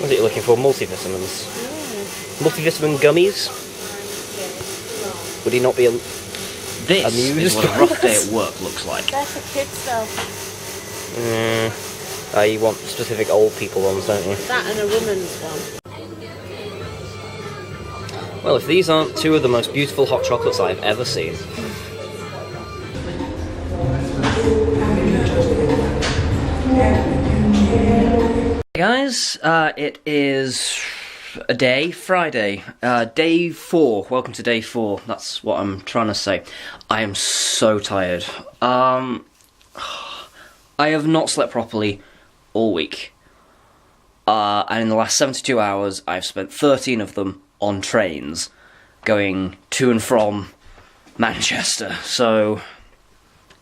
What are you looking for? Multivitamins. Multivitamin gummies? Would he not be This amused? is what a rough day at work looks like. That's for kids stuff. You want specific old people ones, don't you? That and a woman's one. Well, if these aren't two of the most beautiful hot chocolates I've ever seen. Hey guys, it is a day, Friday, day 4. Welcome to day 4. That's what I'm trying to say. I am so tired. I have not slept properly all week. And in the last 72 hours, I've spent 13 of them on trains going to and from Manchester. So,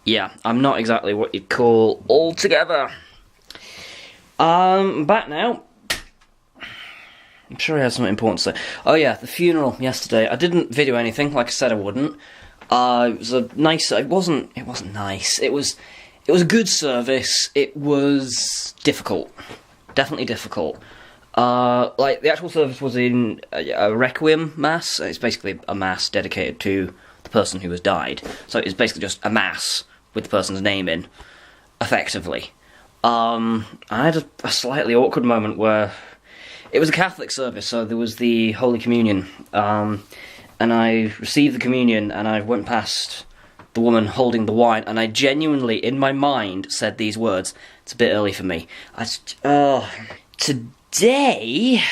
yeah, I'm not exactly what you'd call all together. Back now. I'm sure I had something important to say. Oh yeah, the funeral yesterday. I didn't video anything, like I said I wouldn't. It was a nice. It wasn't nice. It was a good service. It was difficult, definitely difficult. Like the actual service was in a requiem mass. It's basically a mass dedicated to the person who has died. So it's basically just a mass with the person's name in, effectively. I had a slightly awkward moment where it was a Catholic service, so there was the Holy Communion, and I received the communion, and I went past the woman holding the wine, and I genuinely, in my mind, said these words. It's a bit early for me. Today,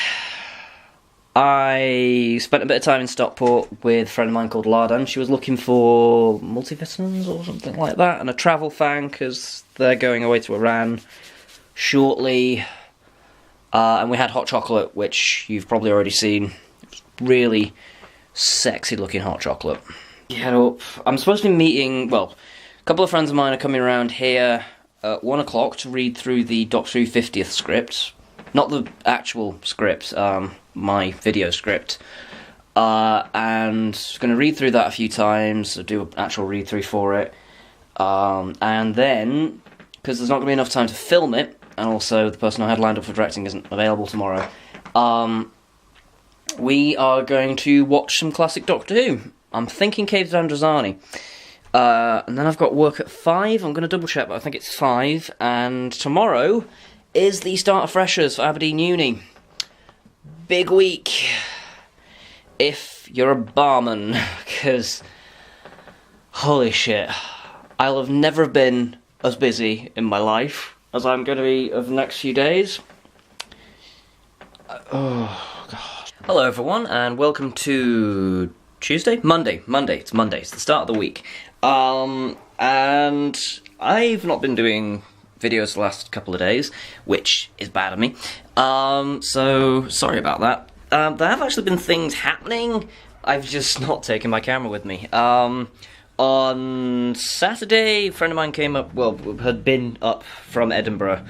I spent a bit of time in Stockport with a friend of mine called Lardan. She was looking for multivitamins or something like that, and a travel fan, because they're going away to Iran shortly. And we had hot chocolate, which you've probably already seen. It's really sexy looking hot chocolate. Head up. I'm supposed to be meeting, well, a couple of friends of mine are coming around here at 1 o'clock to read through the Doctor Who 50th script. Not the actual script, my video script. And going to read through that a few times, do an actual read through for it. And then, because there's not going to be enough time to film it, and also the person I had lined up for directing isn't available tomorrow, we are going to watch some classic Doctor Who. I'm thinking Caves of Androzani. And then I've got work at 5. I'm going to double check, but I think it's 5. And tomorrow is the start of freshers for Aberdeen Uni. Big week if you're a barman, because holy shit, I'll have never been as busy in my life as I'm going to be over the next few days. Oh god. Hello everyone, and welcome to Monday. It's Monday. It's the start of the week. And I've not been doing videos the last couple of days, which is bad of me. So sorry about that. There have actually been things happening. I've just not taken my camera with me. On Saturday, a friend of mine came up, well, had been up from Edinburgh,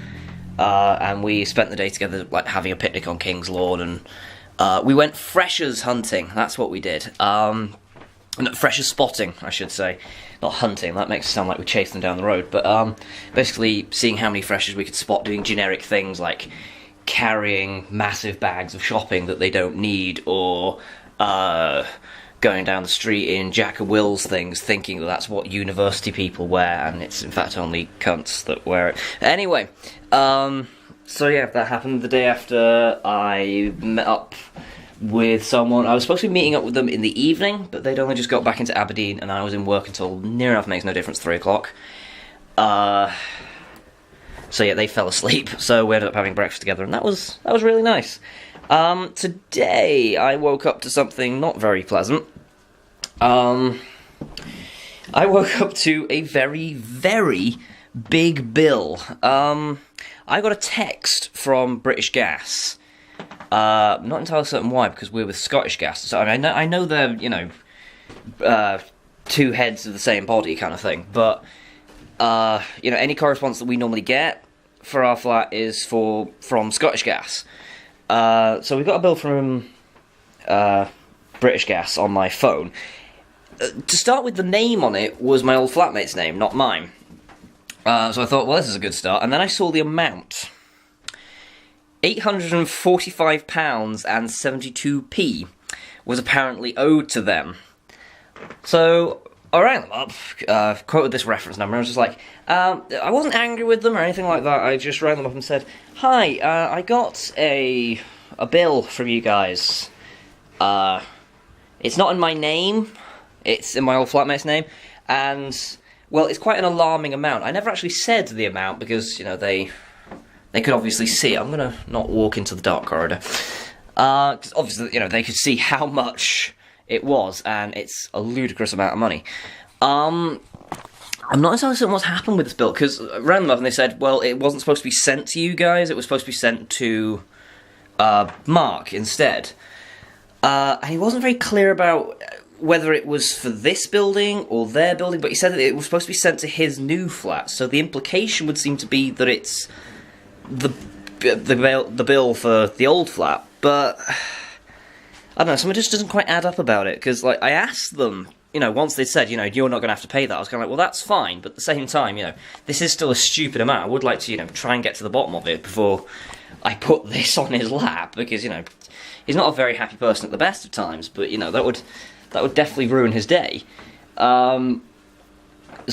and we spent the day together, like, having a picnic on King's Lawn, and we went freshers hunting. That's what we did. Freshers spotting, I should say. Not hunting, that makes it sound like we chased them down the road, but basically seeing how many freshers we could spot doing generic things like carrying massive bags of shopping that they don't need, or going down the street in Jack and Will's things, thinking that that's what university people wear, and it's in fact only cunts that wear it. Anyway, so yeah, that happened the day after. I met up with someone. I was supposed to be meeting up with them in the evening, but they'd only just got back into Aberdeen, and I was in work until near enough makes no difference 3 o'clock. So yeah, they fell asleep, so we ended up having breakfast together, and that was really nice. Today I woke up to something not very pleasant. I woke up to a very, very big bill. I got a text from British Gas. Not entirely certain why, because we're with Scottish Gas. So I know they're, you know, two heads of the same body kind of thing, but you know, any correspondence that we normally get for our flat is from Scottish Gas. So we got a bill from British Gas on my phone. To start with, the name on it was my old flatmate's name, not mine. So I thought, well, this is a good start. And then I saw the amount. £845 and 72p was apparently owed to them. So I rang them up, quoted this reference number, and I was just like, I wasn't angry with them or anything like that. I just rang them up and said, "Hi, I got a bill from you guys. It's not in my name, it's in my old flatmate's name, and, well, it's quite an alarming amount. I never actually said the amount because, you know, they could obviously see it. I'm gonna not walk into the dark corridor. 'Cause obviously, you know, they could see how much it was, and it's a ludicrous amount of money. I'm not entirely certain what's happened with this bill, because I rang them up and they said, well, it wasn't supposed to be sent to you guys, it was supposed to be sent to Mark instead. And he wasn't very clear about whether it was for this building or their building, but he said that it was supposed to be sent to his new flat, so the implication would seem to be that it's the bill for the old flat, but I don't know, something just doesn't quite add up about it, because, like, I asked them, you know, once they said, you know, you're not going to have to pay that, I was kind of like, well, that's fine, but at the same time, you know, this is still a stupid amount. I would like to, you know, try and get to the bottom of it before I put this on his lap, because, you know, he's not a very happy person at the best of times, but, you know, that would definitely ruin his day. So I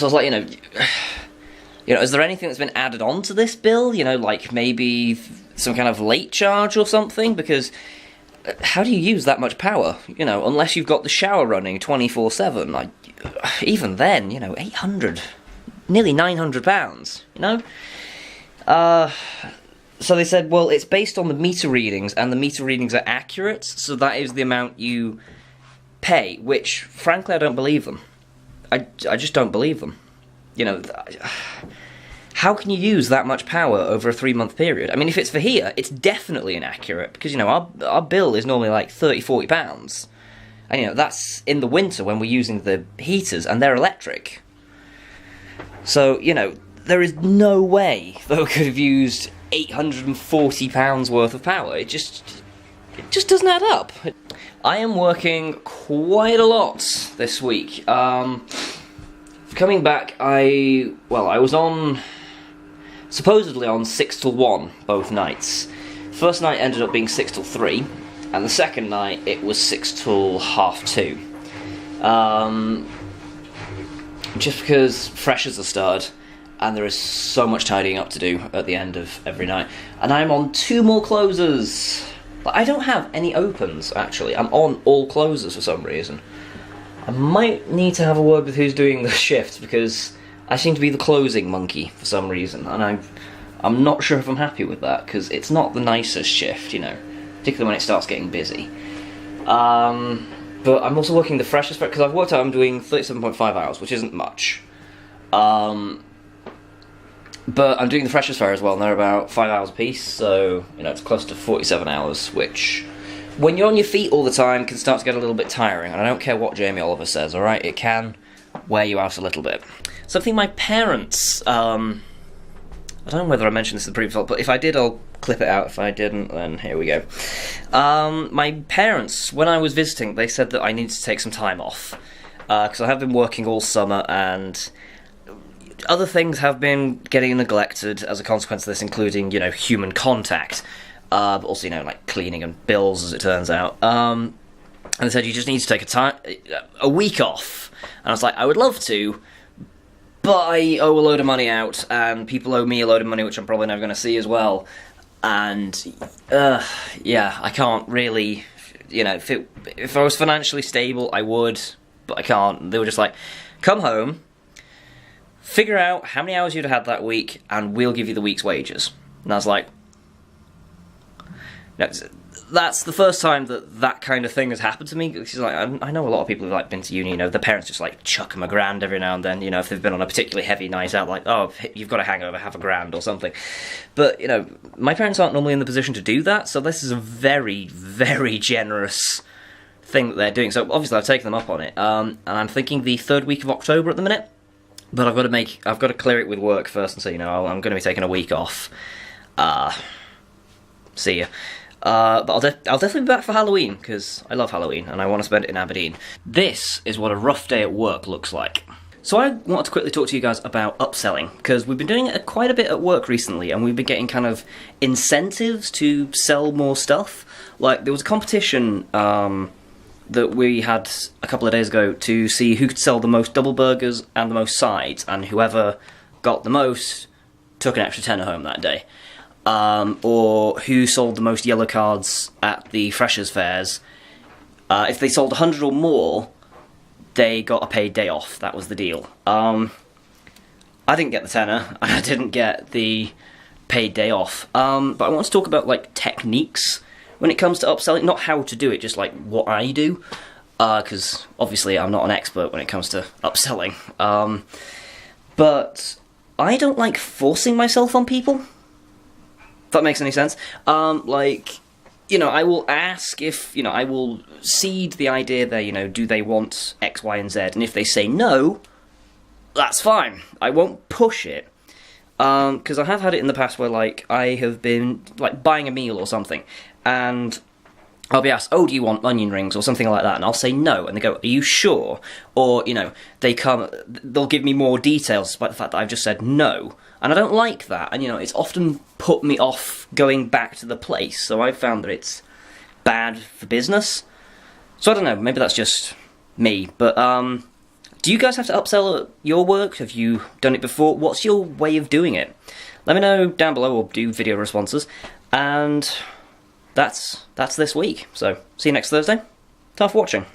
was like, you know, is there anything that's been added on to this bill? You know, like maybe some kind of late charge or something? Because how do you use that much power? You know, unless you've got the shower running 24/7. Like, even then, you know, 800, nearly £900. You know. So they said, well, it's based on the meter readings, and the meter readings are accurate, so that is the amount you pay. Which, frankly, I don't believe them. I just don't believe them. You know. How can you use that much power over a 3-month period? I mean, if it's for here, it's definitely inaccurate, because, you know, our bill is normally like £30–40. And, you know, that's in the winter when we're using the heaters, and they're electric. So, you know, there is no way they could have used £840 worth of power. It just doesn't add up. I am working quite a lot this week. Coming back, I was supposedly on 6 till 1 both nights. First night ended up being 6 till 3, and the second night it was 6 till 2:30. Just because freshers are started, and there is so much tidying up to do at the end of every night. And I'm on 2 more closers. But I don't have any opens, actually. I'm on all closers for some reason. I might need to have a word with who's doing the shifts, because I seem to be the closing monkey for some reason, and I'm not sure if I'm happy with that, because it's not the nicest shift, you know, particularly when it starts getting busy. But I'm also working the freshest, because I've worked out I'm doing 37.5 hours, which isn't much. But I'm doing the freshest fair as well, and they're about 5 hours a piece, so, you know, it's close to 47 hours, which, when you're on your feet all the time, can start to get a little bit tiring, and I don't care what Jamie Oliver says, alright? It can wear you out a little bit. Something my parents, I don't know whether I mentioned this in the previous vlog, but if I did, I'll clip it out. If I didn't, then here we go. My parents, when I was visiting, they said that I needed to take some time off, because I have been working all summer, and other things have been getting neglected as a consequence of this, including, you know, human contact, but also, you know, like cleaning and bills, as it turns out. And they said, you just need to take a week off. And I was like, I would love to, but I owe a load of money out, and people owe me a load of money, which I'm probably never going to see as well. And, yeah, I can't really, you know, if I was financially stable, I would, but I can't. They were just like, come home, figure out how many hours you'd have had that week, and we'll give you the week's wages. And I was like, no, that's the first time that kind of thing has happened to me. Because, like, I know a lot of people who've, like, been to uni, you know, the parents just, like, chuck them £1,000 every now and then, you know, if they've been on a particularly heavy night out, like, oh, you've got a hangover, have £1,000 or something. But, you know, my parents aren't normally in the position to do that, so this is a very, very generous thing that they're doing. So, obviously, I've taken them up on it, and I'm thinking the 3rd week of October at the minute. But I've got to clear it with work first and say, you know, I'm going to be taking a week off. See ya. But I'll definitely be back for Halloween, because I love Halloween, and I want to spend it in Aberdeen. This is what a rough day at work looks like. So I wanted to quickly talk to you guys about upselling, because we've been doing it quite a bit at work recently, and we've been getting kind of incentives to sell more stuff. Like, there was a competition that we had a couple of days ago to see who could sell the most double burgers and the most sides, and whoever got the most took an extra tenner home that day. Or who sold the most yellow cards at the Freshers' Fairs. If they sold 100 or more, they got a paid day off. That was the deal. I didn't get the tenner, and I didn't get the paid day off. But I want to talk about, like, techniques when it comes to upselling. Not how to do it, just, like, what I do. Because, obviously, I'm not an expert when it comes to upselling. But I don't like forcing myself on people. If that makes any sense. Like, you know, I will ask if, you know, I will seed the idea there, you know, do they want X, Y, and Z? And if they say no, that's fine. I won't push it. Because I have had it in the past where, like, I have been, like, buying a meal or something, and I'll be asked, oh, do you want onion rings or something like that? And I'll say no, and they go, are you sure? Or, you know, they'll give me more details despite the fact that I've just said no. And I don't like that, and, you know, it's often put me off going back to the place, so I've found that it's bad for business. So I don't know, maybe that's just me, but, do you guys have to upsell at your work? Have you done it before? What's your way of doing it? Let me know down below, or do video responses, and that's this week. So, see you next Thursday. Thanks for watching.